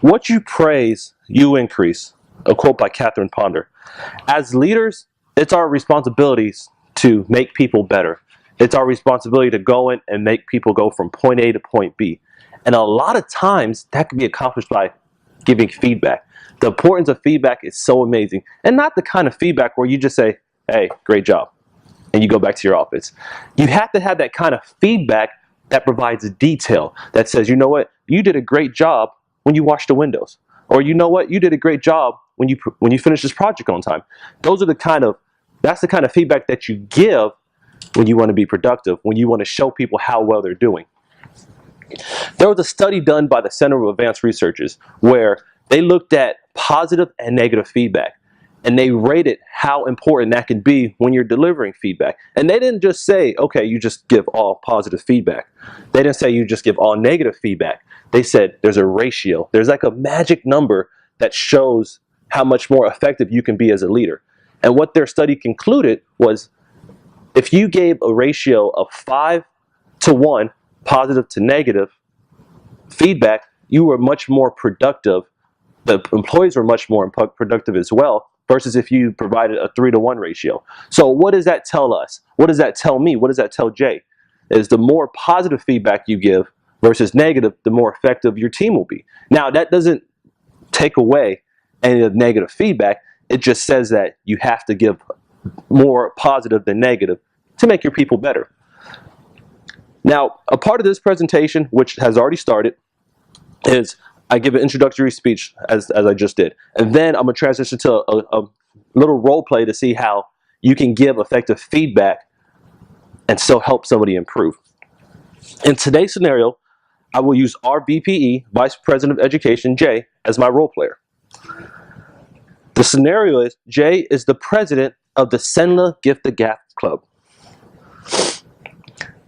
What you praise, you increase. A quote by Catherine Ponder. As leaders, it's our responsibilities to make people better. It's our responsibility to go in and make people go from point A to point B. And a lot of times that can be accomplished by giving feedback. The importance of feedback is so amazing. And not the kind of feedback where you just say, hey, great job, and you go back to your office. You have to have that kind of feedback that provides detail, that says, you know what, you did a great job when you washed the windows. Or you know what, you did a great job when you finished this project on time. That's the kind of feedback that you give when you want to be productive, when you want to show people how well they're doing. There was a study done by the Center of Advanced Researchers where they looked at positive and negative feedback, and they rated how important that can be when you're delivering feedback. And they didn't just say, okay, you just give all positive feedback. They didn't say you just give all negative feedback. They said there's a ratio. There's like a magic number that shows how much more effective you can be as a leader. And what their study concluded was, if you gave a ratio of 5-to-1, positive to negative feedback, you were much more productive. The employees were much more productive as well, versus if you provided a 3-to-1 ratio. So what does that tell us? What does that tell me? What does that tell Jay? Is the more positive feedback you give versus negative, the more effective your team will be. Now, that doesn't take away any of the negative feedback. It just says that you have to give more positive than negative to make your people better. Now, a part of this presentation, which has already started, is I give an introductory speech, as I just did. And then I'm going to transition to a little role play to see how you can give effective feedback and still help somebody improve. In today's scenario, I will use our VPE, Vice President of Education, Jay, as my role player. The scenario is Jay is the president of the Senla Gift the Gap Club.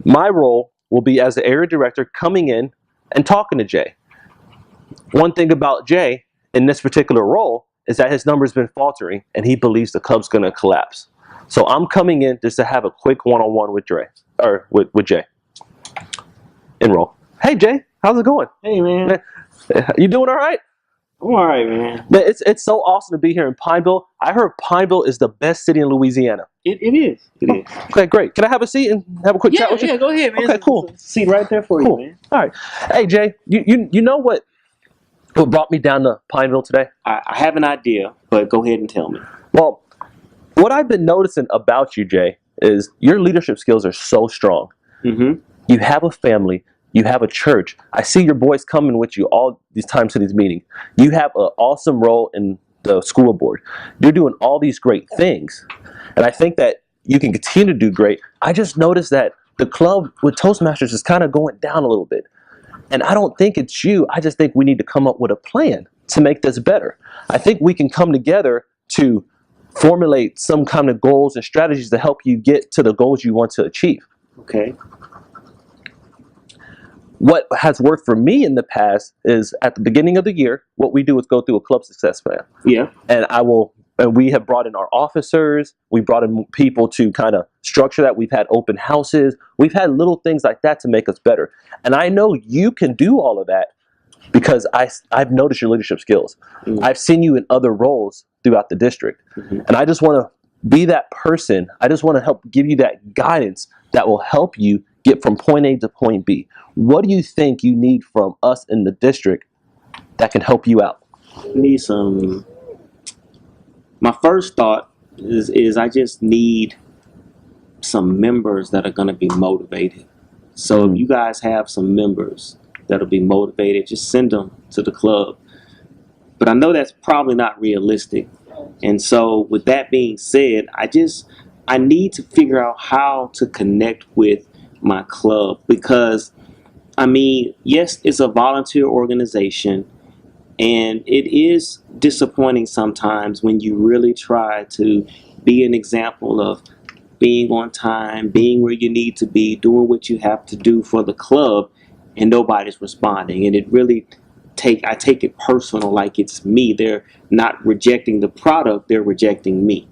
My role will be as the area director coming in and talking to Jay. One thing about Jay in this particular role is that his number's been faltering and he believes the club's going to collapse. So I'm coming in just to have a quick one-on-one with Jay. Enroll. Hey Jay, how's it going? Hey man. You doing all right? I'm all right, man. It's so awesome to be here in Pineville. I heard Pineville is the best city in Louisiana. It is. It is. Okay, great. Can I have a seat and have a quick chat with you? Yeah, go ahead, man. Okay, cool. Seat right there for cool. you, man. All right. Hey Jay, you know what brought me down to Pineville today? I have an idea, but go ahead and tell me. Well, what I've been noticing about you, Jay, is your leadership skills are so strong. Mm-hmm. You have a family. You have a church. I see your boys coming with you all these times to these meetings. You have an awesome role in the school board. You're doing all these great things. And I think that you can continue to do great. I just noticed that the club with Toastmasters is kind of going down a little bit. And I don't think it's you. I just think we need to come up with a plan to make this better. I think we can come together to formulate some kind of goals and strategies to help you get to the goals you want to achieve. Okay. What has worked for me in the past is at the beginning of the year, what we do is go through a club success plan. Yeah. And we have brought in our officers. We brought in people to kind of structure that. We've had open houses. We've had little things like that to make us better. And I know you can do all of that because I've noticed your leadership skills. Mm-hmm. I've seen you in other roles throughout the district. Mm-hmm. And I just want to be that person. I just want to help give you that guidance that will help you get from point A to point B. What do you think you need from us in the district that can help you out? Need some. My first thought is I just need some members that are going to be motivated. So if you guys have some members that'll be motivated, just send them to the club. But I know that's probably not realistic. And so with that being said, I need to figure out how to connect with my club, because I mean, yes, it's a volunteer organization, and it is disappointing sometimes when you really try to be an example of being on time, being where you need to be, doing what you have to do for the club, and nobody's responding. And it really I take it personal, like it's me. They're not rejecting the product, they're rejecting me.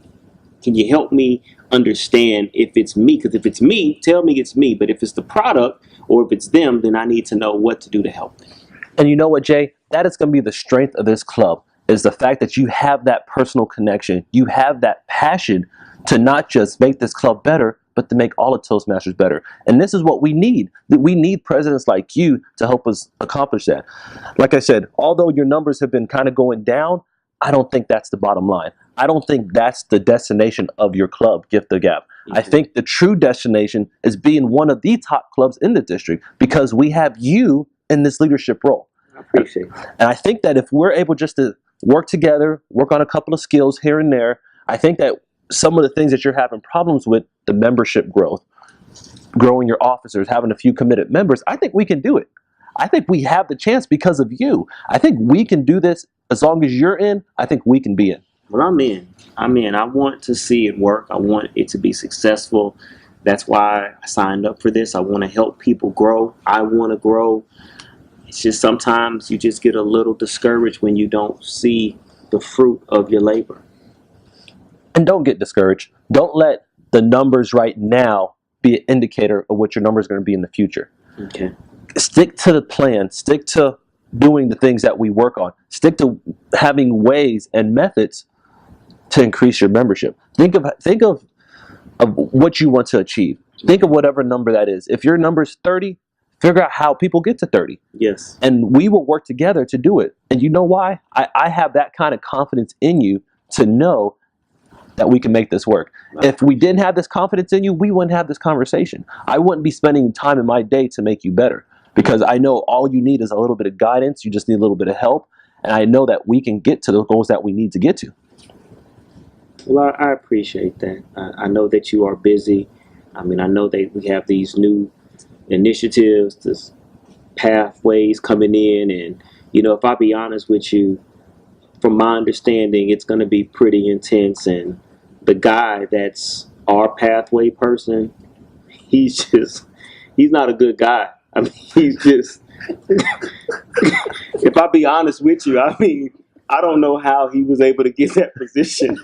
Can you help me understand if it's me? Because if it's me, tell me it's me. But if it's the product or if it's them, then I need to know what to do to help them. And you know what, Jay? that is going to be the strength of this club, is the fact that you have that personal connection. You have that passion to not just make this club better, but to make all of Toastmasters better. And this is what we need. We need presidents like you to help us accomplish that. Like I said, although your numbers have been kind of going down, I don't think that's the bottom line. I don't think that's the destination of your club, Gift the Gap. I think the true destination is being one of the top clubs in the district, because we have you in this leadership role. I appreciate it. And I think that if we're able just to work together, work on a couple of skills here and there, I think that some of the things that you're having problems with, the membership growth, growing your officers, having a few committed members, I think we can do it. I think we have the chance because of you. I think we can do this. As long as you're in, I think we can be in. Well, I'm in. I want to see it work. I want it to be successful. That's why I signed up for this. I want to help people grow. I want to grow. It's just sometimes you just get a little discouraged when you don't see the fruit of your labor. And don't get discouraged. Don't let the numbers right now be an indicator of what your numbers are going to be in the future. Okay. Stick to the plan. Stick to doing the things that we work on. Stick to having ways and methods to increase your membership. Think of what you want to achieve. Think of whatever number that is. If your number is 30, figure out how people get to 30. Yes. And we will work together to do it. And you know why? I have that kind of confidence in you to know that we can make this work. If we didn't have this confidence in you, we wouldn't have this conversation. I wouldn't be spending time in my day to make you better, because I know all you need is a little bit of guidance. You just need a little bit of help. And I know that we can get to the goals that we need to get to. Well, I appreciate that. I know that you are busy. I know that we have these new initiatives, this pathways coming in. And, if I be honest with you, from my understanding, it's going to be pretty intense. And the guy that's our pathway person, he's not a good guy. He's just, if I be honest with you, I don't know how he was able to get that position.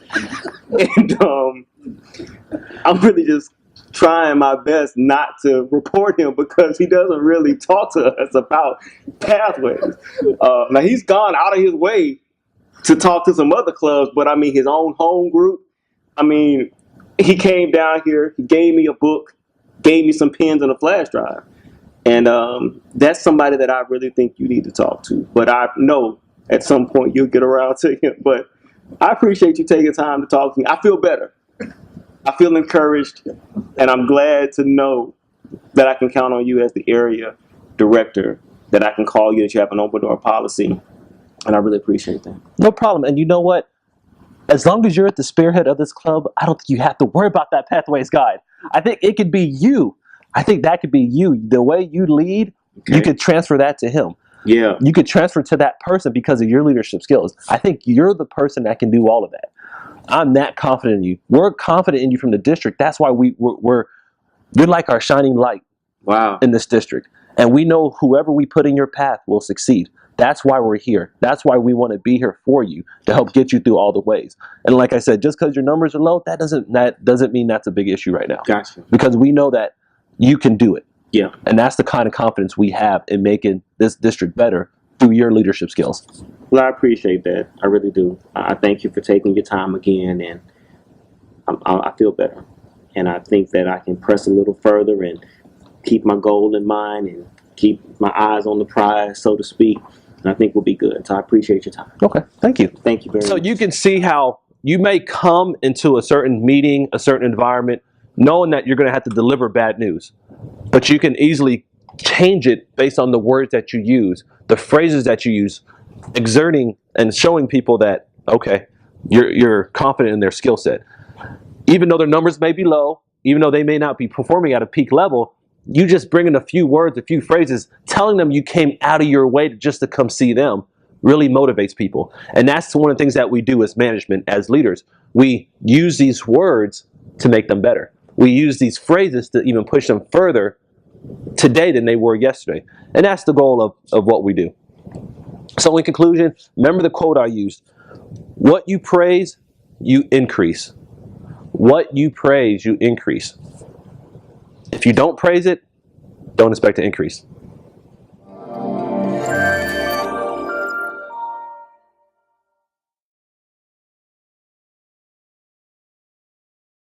And I'm really just trying my best not to report him, because he doesn't really talk to us about pathways. Now, he's gone out of his way to talk to some other clubs, but his own home group, he came down here, he gave me a book, gave me some pens and a flash drive. And that's somebody that I really think you need to talk to. But I know at some point you'll get around to him. But I appreciate you taking time to talk to me. I feel better. I feel encouraged. And I'm glad to know that I can count on you as the area director, that I can call you, that you have an open door policy. And I really appreciate that. No problem. And you know what? As long as you're at the spearhead of this club, I don't think you have to worry about that Pathways guide. I think it could be you. I think that could be you. The way you lead, okay, you could transfer that to him. Yeah. You could transfer to that person because of your leadership skills. I think you're the person that can do all of that. I'm that confident in you. We're confident in you from the district. That's why you're like our shining light. Wow. In this district. And we know whoever we put in your path will succeed. That's why we're here. That's why we want to be here for you, to help get you through all the ways. And like I said, just because your numbers are low, that doesn't mean that's a big issue right now. Gotcha. Because we know that you can do it. Yeah. And that's the kind of confidence we have in making this district better through your leadership skills. Well, I appreciate that. I really do. I thank you for taking your time again, and I feel better. And I think that I can press a little further and keep my goal in mind and keep my eyes on the prize, so to speak. And I think we'll be good. So I appreciate your time. Okay. Thank you. Thank you very much. So you can see how you may come into a certain meeting, a certain environment, knowing that you're going to have to deliver bad news. But you can easily change it based on the words that you use, the phrases that you use, exerting and showing people that, okay, you're confident in their skill set. Even though their numbers may be low, even though they may not be performing at a peak level, you just bring in a few words, a few phrases, telling them you came out of your way just to come see them, really motivates people. And that's one of the things that we do as management, as leaders. We use these words to make them better. We use these phrases to even push them further today than they were yesterday. And that's the goal of what we do. So in conclusion, remember the quote I used. What you praise, you increase. What you praise, you increase. If you don't praise it, don't expect to increase.